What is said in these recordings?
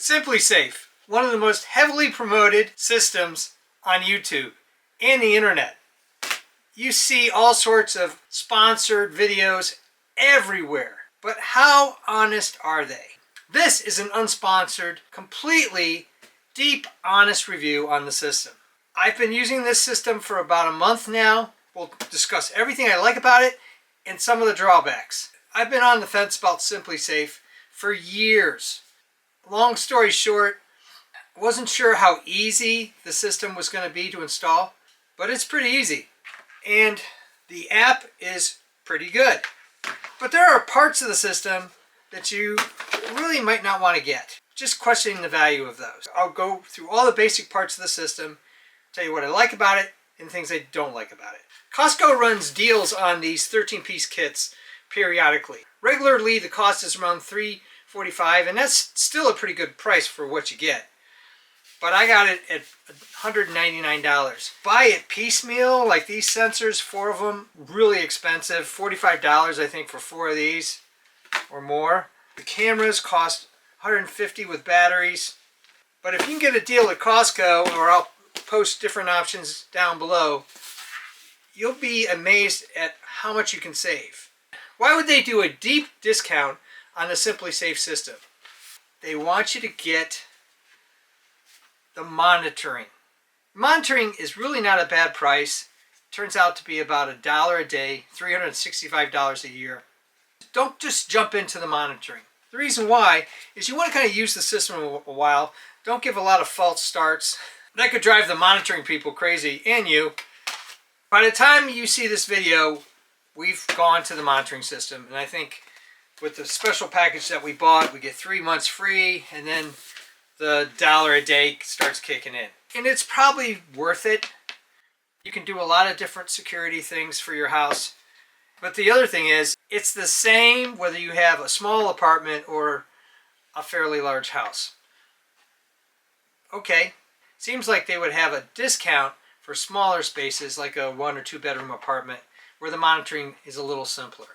SimpliSafe, one of the most heavily promoted systems on YouTube and the internet. You see all sorts of sponsored videos everywhere, but how honest are they? This is an unsponsored, completely deep, honest review on the system. I've been using this system for about a month now. We'll discuss everything I like about it and some of the drawbacks. I've been on the fence about SimpliSafe for years. Long story short, I wasn't sure how easy the system was going to be to install, but it's pretty easy. And the app is pretty good. But there are parts of the system that you really might not want to get. Just questioning the value of those. I'll go through all the basic parts of the system, tell you what I like about it and things I don't like about it. Costco runs deals on these 13-piece kits periodically. Regularly the cost is around $3.45, and that's still a pretty good price for what you get. But I got it at $199. Buy it piecemeal, like these sensors, 4 of them, really expensive. $45 I think for 4 of these or more. The cameras cost $150 with batteries. But if you can get a deal at Costco, or I'll post different options down below, you'll be amazed at how much you can save. Why would they do a deep discount on the SimpliSafe system? They want you to get the monitoring. Monitoring is really not a bad price. It turns out to be about $1 a day, $365 a year. Don't just jump into the monitoring. The reason why is you want to kind of use the system a while. Don't give a lot of false starts. That could drive the monitoring people crazy, and you. By the time you see this video, we've gone to the monitoring system, and I think with the special package that we bought, we get 3 months free, and then the $1 a day starts kicking in. And it's probably worth it. You can do a lot of different security things for your house. But the other thing is, it's the same whether you have a small apartment or a fairly large house. Okay, seems like they would have a discount for smaller spaces like a 1 or 2 bedroom apartment where the monitoring is a little simpler.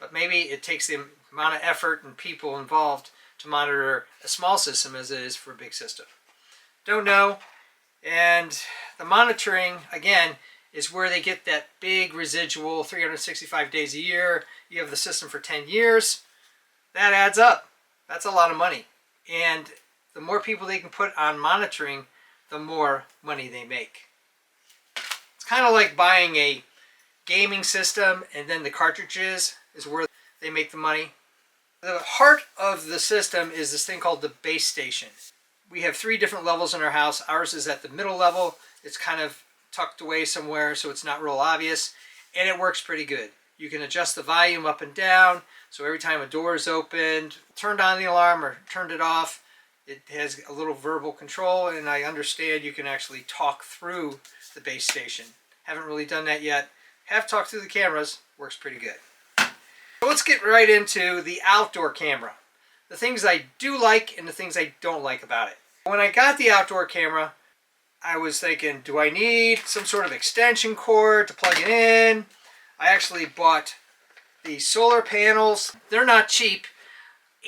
But maybe it takes the amount of effort and people involved to monitor a small system as it is for a big system. Don't know. And the monitoring, again, is where they get that big residual 365 days a year. You have the system for 10 years. That adds up. That's a lot of money. And the more people they can put on monitoring, the more money they make. It's kind of like buying a gaming system and then the cartridges is where they make the money. The heart of the system is this thing called the base station. We have 3 different levels in our house. Ours is at the middle level. It's kind of tucked away somewhere so it's not real obvious, and it works pretty good. You can adjust the volume up and down, so every time a door is opened, turned on the alarm or turned it off, it has a little verbal control, and I understand you can actually talk through the base station. Haven't really done that yet. Have talked through the cameras. Works pretty good. So let's get right into the outdoor camera. The things I do like and the things I don't like about it. When I got the outdoor camera, I was thinking, do I need some sort of extension cord to plug it in? I actually bought the solar panels. They're not cheap,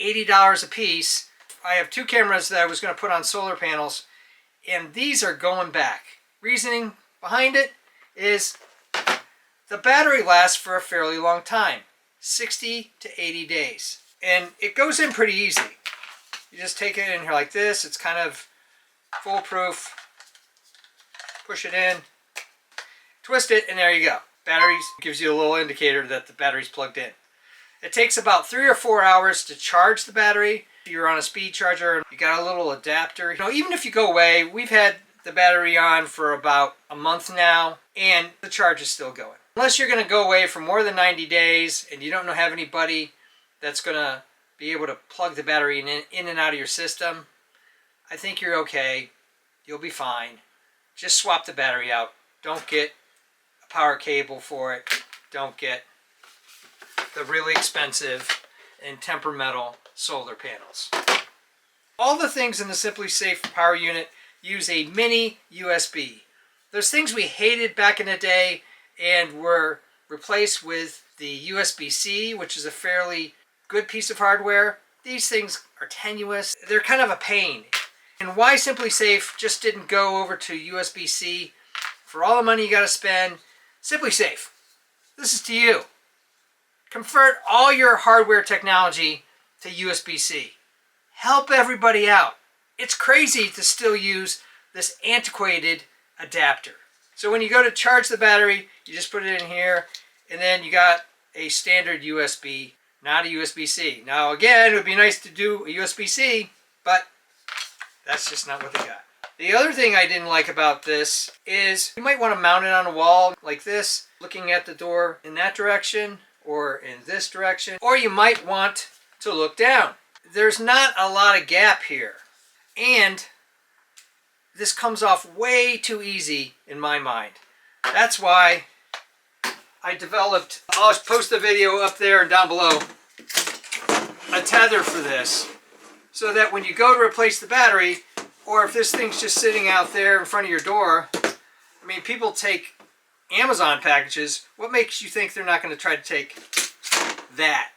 $80 a piece. I have 2 cameras that I was going to put on solar panels, and these are going back. Reasoning behind it is the battery lasts for a fairly long time, 60 to 80 days. And it goes in pretty easy. You just take it in here like this. It's kind of foolproof. Push it in, twist it, and there you go. Batteries gives you a little indicator that the battery's plugged in. It takes about 3 or 4 hours to charge the battery. If you're on a speed charger, you got a little adapter. You know, even if you go away, we've had the battery on for about a month now, and the charge is still going. Unless you're going to go away for more than 90 days and you don't have anybody that's going to be able to plug the battery in and out of your system, I think you're okay. You'll be fine. Just swap the battery out. Don't get a power cable for it. Don't get the really expensive and temperamental solar panels. All the things in the SimpliSafe power unit use a mini USB. Those things we hated back in the day and were replaced with the USB-C, which is a fairly good piece of hardware. these things are tenuous. They're kind of a pain. And why SimpliSafe just didn't go over to USB-C for all the money you got to spend? SimpliSafe, this is to you. Convert all your hardware technology to USB-C. Help everybody out. It's crazy to still use this antiquated adapter. So when you go to charge the battery, you just put it in here, and then you got a standard USB, not a USB-C. Now again, it would be nice to do a USB-C, but that's just not what they got. The other thing I didn't like about this is you might want to mount it on a wall like this, looking at the door in that direction or in this direction, or you might want to look down. There's not a lot of gap here, and this comes off way too easy in my mind. That's why I developed, I'll post the video up there and down below, a tether for this, so that when you go to replace the battery, or if this thing's just sitting out there in front of your door, I mean, people take Amazon packages. What makes you think they're not going to try to take that?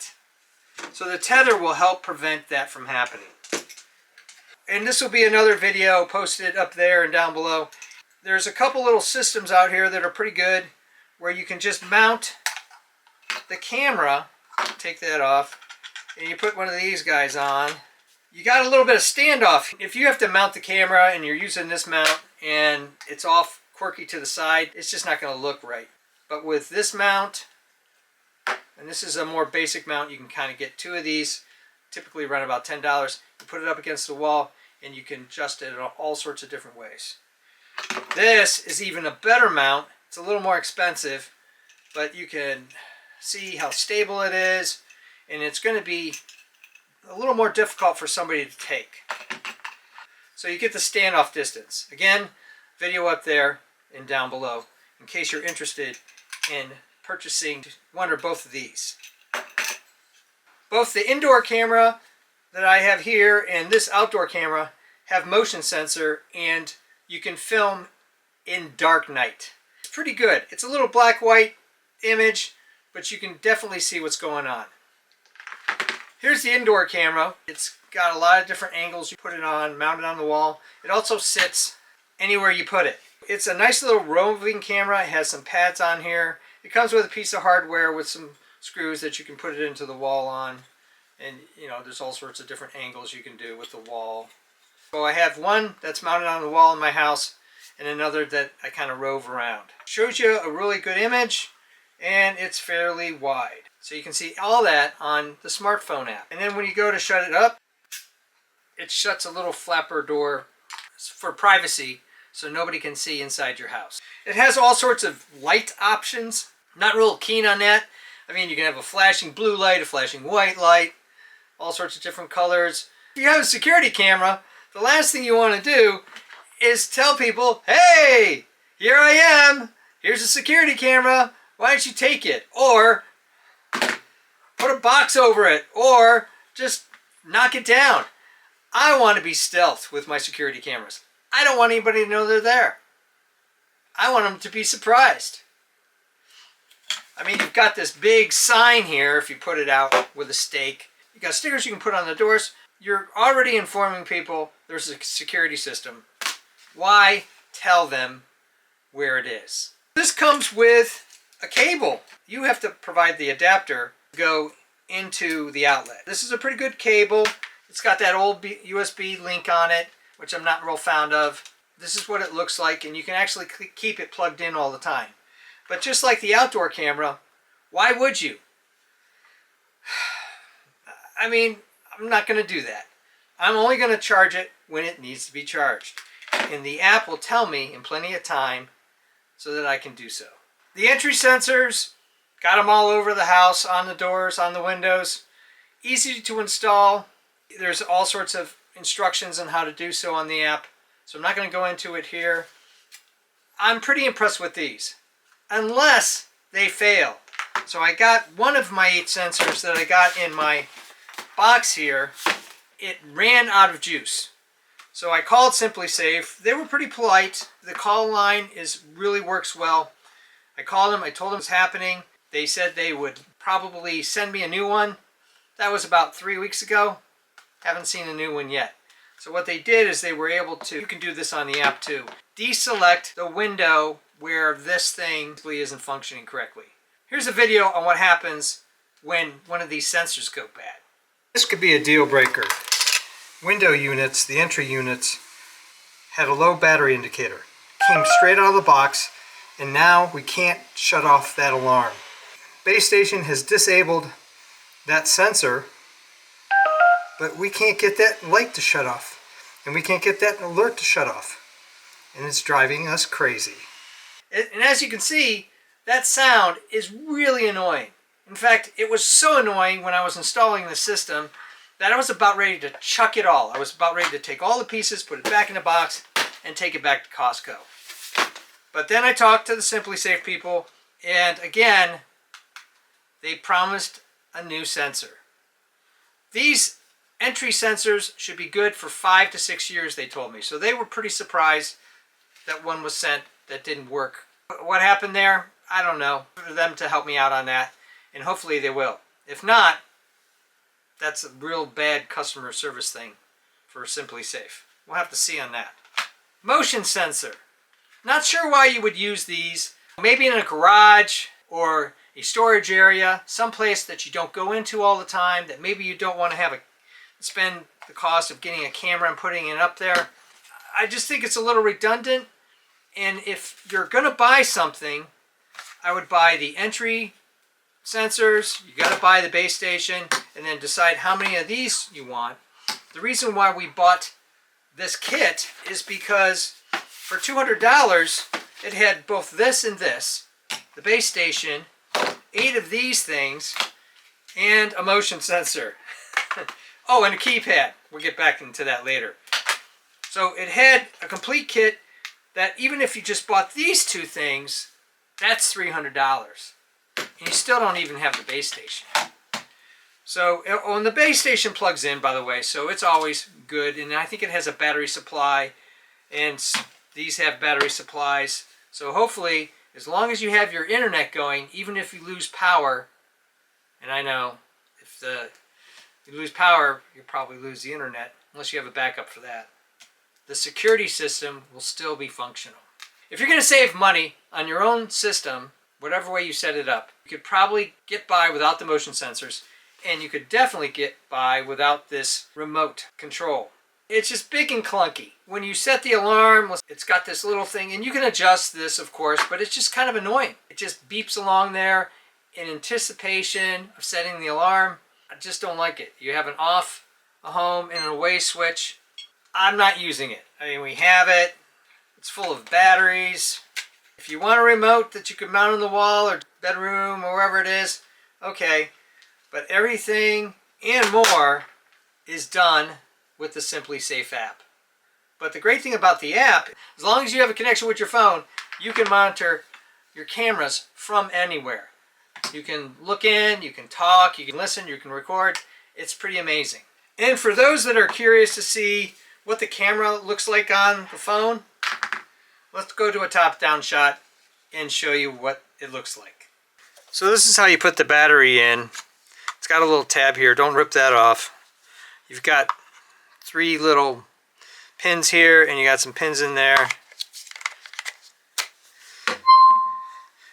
So the tether will help prevent that from happening. And this will be another video posted up there and down below. There's a couple little systems out here that are pretty good, where you can just mount the camera, take that off, and you put one of these guys on. You got a little bit of standoff. If you have to mount the camera and you're using this mount and it's off quirky to the side, it's just not going to look right. But with this mount, and this is a more basic mount, you can kind of get two of these, typically run about $10. You put it up against the wall and you can adjust it in all sorts of different ways. This is even a better mount. It's a little more expensive, but you can see how stable it is, and it's going to be a little more difficult for somebody to take. So you get the standoff distance. Again, video up there and down below in case you're interested in purchasing one or both of these. Both the indoor camera that I have here and this outdoor camera have motion sensor, and you can film in dark night. It's pretty good. It's a little black-white image, but you can definitely see what's going on. Here's the indoor camera. It's got a lot of different angles. You put it on, mount it on the wall. It also sits anywhere you put it. It's a nice little roving camera. It has some pads on here. It comes with a piece of hardware with some screws that you can put it into the wall on. And you know, there's all sorts of different angles you can do with the wall. So I have one that's mounted on the wall in my house and another that I kind of rove around. Shows you a really good image, and it's fairly wide. So you can see all that on the smartphone app. And then when you go to shut it up, it shuts a little flapper door for privacy so nobody can see inside your house. It has all sorts of light options. Not real keen on that. I mean, you can have a flashing blue light, a flashing white light, all sorts of different colors. If you have a security camera, the last thing you want to do is tell people, hey, here I am. Here's a security camera. Why don't you take it? Or put a box over it, or just knock it down. I want to be stealth with my security cameras. I don't want anybody to know they're there. I want them to be surprised. I mean, you've got this big sign here if you put it out with a stake. You've got stickers you can put on the doors. You're already informing people there's a security system. Why tell them where it is? This comes with a cable. You have to provide the adapter to go into the outlet. This is a pretty good cable. It's got that old USB link on it, which I'm not real fond of. This is what it looks like, and you can actually keep it plugged in all the time. But just like the outdoor camera, why would you? I mean, I'm not going to do that. I'm only going to charge it when it needs to be charged. And the app will tell me in plenty of time so that I can do so. The entry sensors, got them all over the house, on the doors, on the windows. Easy to install. There's all sorts of instructions on how to do so on the app, so I'm not going to go into it here. I'm pretty impressed with these, unless they fail. So I got one of my 8 sensors that I got in my box here. It ran out of juice. So I called SimpliSafe. They were pretty polite. The call line really works well. I called them. I told them what's happening. They said they would probably send me a new one. That was about 3 weeks ago. Haven't seen a new one yet. So what they did is they were able to, you can do this on the app too, deselect the window where this thing isn't functioning correctly. Here's a video on what happens when one of these sensors go bad. This could be a deal breaker. Window units, the entry units, had a low battery indicator. Came straight out of the box, and now we can't shut off that alarm. Base station has disabled that sensor, but we can't get that light to shut off, and we can't get that alert to shut off, and it's driving us crazy. And as you can see, that sound is really annoying. In fact, it was so annoying when I was installing the system that I was about ready to chuck it all. I was about ready to take all the pieces, put it back in the box, and take it back to Costco. But then I talked to the SimpliSafe people, and again, they promised a new sensor. These entry sensors should be good for 5 to 6 years, they told me. So they were pretty surprised that one was sent that didn't work. What happened there? I don't know. For them to help me out on that, and hopefully they will. If not, that's a real bad customer service thing for SimpliSafe. We'll have to see on that. Motion sensor. Not sure why you would use these. Maybe in a garage or a storage area, someplace that you don't go into all the time, that maybe you don't want to spend the cost of getting a camera and putting it up there. I just think it's a little redundant, and if you're going to buy something, I would buy the entry sensors, you got to buy the base station, and then decide how many of these you want. The reason why we bought this kit is because for $200 it had both this and this, the base station, 8 of these things, and a motion sensor. Oh, and a keypad. We'll get back into that later. So it had a complete kit that even if you just bought these 2 things, that's $300. And you still don't even have the base station. So, and the base station plugs in, by the way, so it's always good. And I think it has a battery supply, and these have battery supplies. So hopefully, as long as you have your internet going, even if you lose power, and I know if you lose power, you'll probably lose the internet, unless you have a backup for that. The security system will still be functional. If you're going to save money on your own system, whatever way you set it up, you could probably get by without the motion sensors, and you could definitely get by without this remote control. It's just big and clunky. When you set the alarm, it's got this little thing, and you can adjust this, of course, but it's just kind of annoying. It just beeps along there in anticipation of setting the alarm. I just don't like it. You have an off, a home, and an away switch. I'm not using it. I mean, we have it. It's full of batteries. If you want a remote that you can mount on the wall or bedroom or wherever it is, okay. But everything and more is done with the SimpliSafe app. But the great thing about the app, as long as you have a connection with your phone, you can monitor your cameras from anywhere. You can look in, you can talk, you can listen, you can record. It's pretty amazing. And for those that are curious to see what the camera looks like on the phone, let's go to a top-down shot and show you what it looks like. So this is how you put the battery in. It's got a little tab here. Don't rip that off. You've got 3 little pins here, and you got some pins in there.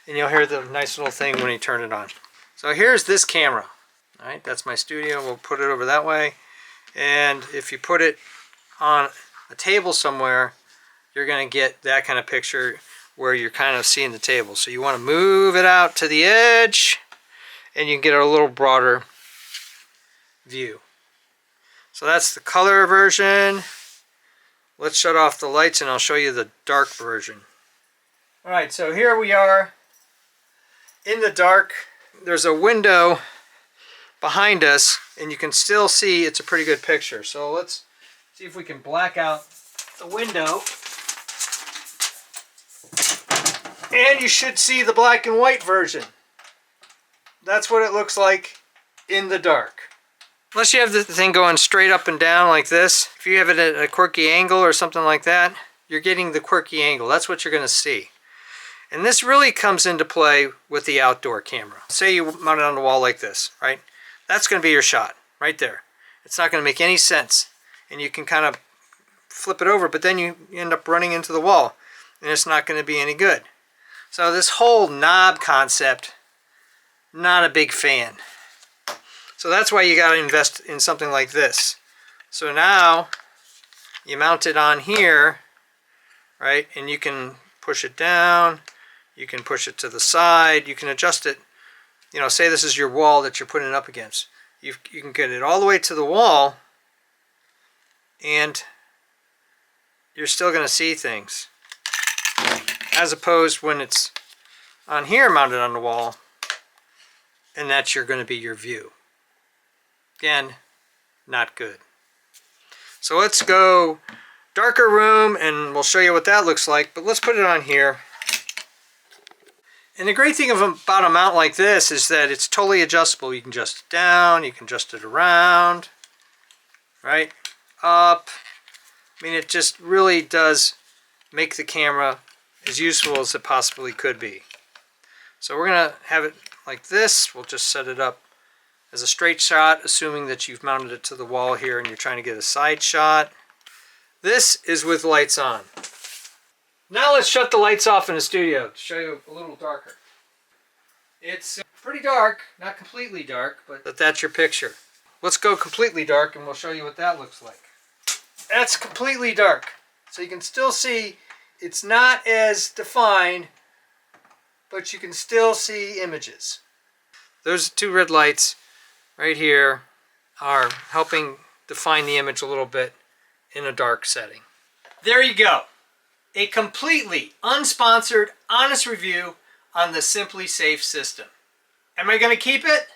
And you'll hear the nice little thing when you turn it on. So here's this camera. All right, that's my studio. We'll put it over that way. And if you put it on a table somewhere, you're going to get that kind of picture where you're kind of seeing the table. So you want to move it out to the edge, and you can get a little broader view. So that's the color version. Let's shut off the lights and I'll show you the dark version. Alright, so here we are in the dark. There's a window behind us, and you can still see it's a pretty good picture. So let's see if we can black out the window. And you should see the black and white version. That's what it looks like in the dark. Unless you have the thing going straight up and down like this, if you have it at a quirky angle or something like that, you're getting the quirky angle. That's what you're going to see. And this really comes into play with the outdoor camera. Say you mount it on the wall like this, right? That's going to be your shot right there. It's not going to make any sense. And you can kind of flip it over, but then you end up running into the wall, and it's not going to be any good. So this whole knob concept, not a big fan. So that's why you got to invest in something like this. So now you mount it on here, right? And you can push it down, you can push it to the side, you can adjust it. You know, say this is your wall that you're putting it up against. You can get it all the way to the wall, and you're still going to see things. As opposed when it's on here mounted on the wall, and that's going to be your view. Again, not good. So let's go darker room, and we'll show you what that looks like, but let's put it on here. And the great thing about a mount like this is that it's totally adjustable. You can adjust it down, you can adjust it around, right, up. I mean, it just really does make the camera as useful as it possibly could be. So we're going to have it like this. We'll just set it up as a straight shot, assuming that you've mounted it to the wall here and you're trying to get a side shot. This is with lights on. Now let's shut the lights off in the studio to show you a little darker. It's pretty dark, not completely dark, but that's your picture. Let's go completely dark and we'll show you what that looks like. That's completely dark. So you can still see it's not as defined, but you can still see images. Those two red lights right here are helping define the image a little bit in a dark setting. There you go. A completely unsponsored, honest review on the SimpliSafe system. Am I going to keep it?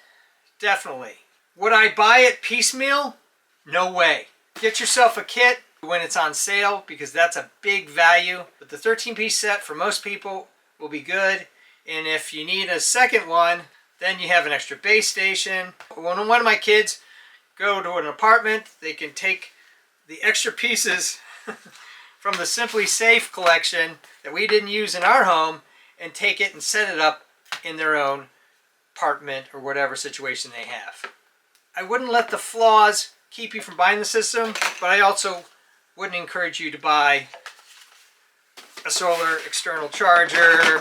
Definitely. Would I buy it piecemeal? No way. Get yourself a kit when it's on sale, because that's a big value. But the 13-piece set for most people will be good. And if you need a second one, then you have an extra base station. When one of my kids go to an apartment, they can take the extra pieces from the SimpliSafe collection that we didn't use in our home and take it and set it up in their own apartment or whatever situation they have. I wouldn't let the flaws keep you from buying the system, but I also wouldn't encourage you to buy a solar external charger.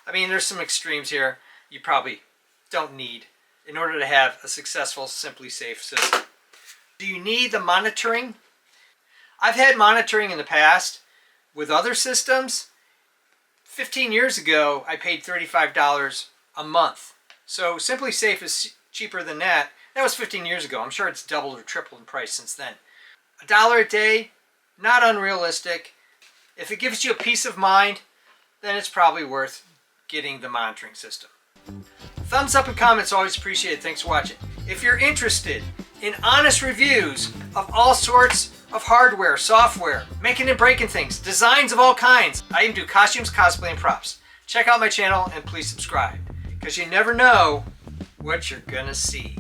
I mean, there's some extremes here you probably don't need in order to have a successful SimpliSafe system. Do you need the monitoring? I've had monitoring in the past with other systems. 15 years ago, I paid $35 a month. So SimpliSafe is cheaper than that. That was 15 years ago. I'm sure it's doubled or tripled in price since then. $1 a day, not unrealistic. If it gives you a peace of mind, then it's probably worth getting the monitoring system. Thumbs up and comments always appreciated. Thanks for watching. If you're interested in honest reviews of all sorts of hardware, software, making and breaking things, designs of all kinds, I even do costumes, cosplay, and props. Check out my channel and please subscribe, because you never know what you're gonna see.